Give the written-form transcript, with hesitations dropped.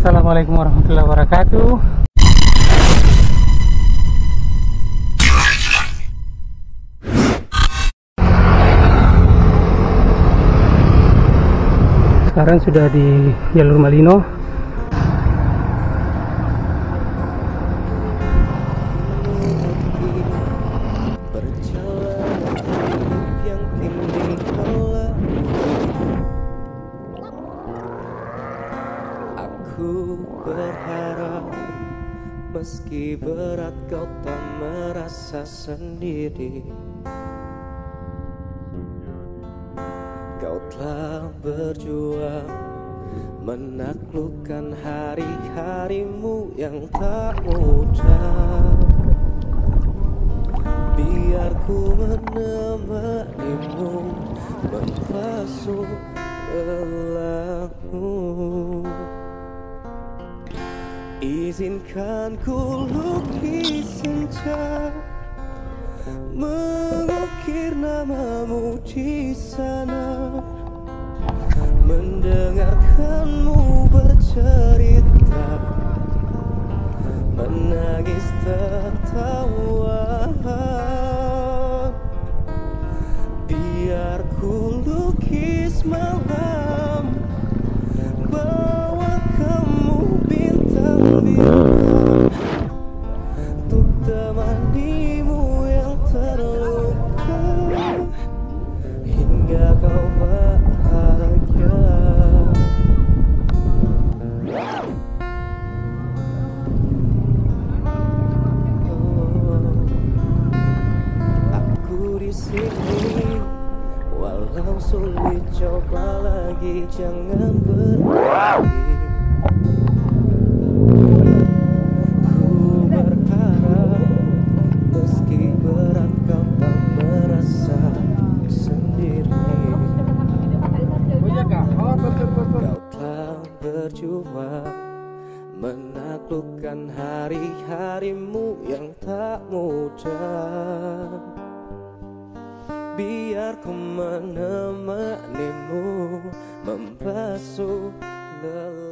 Assalamualaikum warahmatullahi wabarakatuh. Sekarang sudah di jalur Malino. Aku berharap meski berat kau tak merasa sendiri. Kau telah berjuang menaklukkan hari-harimu yang tak mudah. Biar ku menemanimu membasuh lelahmu. Izinkan ku lukis senja, mengukir namamu di sana, mendengarkanmu bercerita, menangis tertawa. Biar ku lukis malam, bawa kamu bintang-bintang, untuk temanimu yang terluka, hingga kau bahagia. Aku di sini, walau sulit coba lagi, jangan berhenti. Ku berharap meski berat kau tak merasa sendiri. Kau telah berjuang menaklukkan hari-harimu yang tak mudah. Biar ku menemanimu membasuh lelah.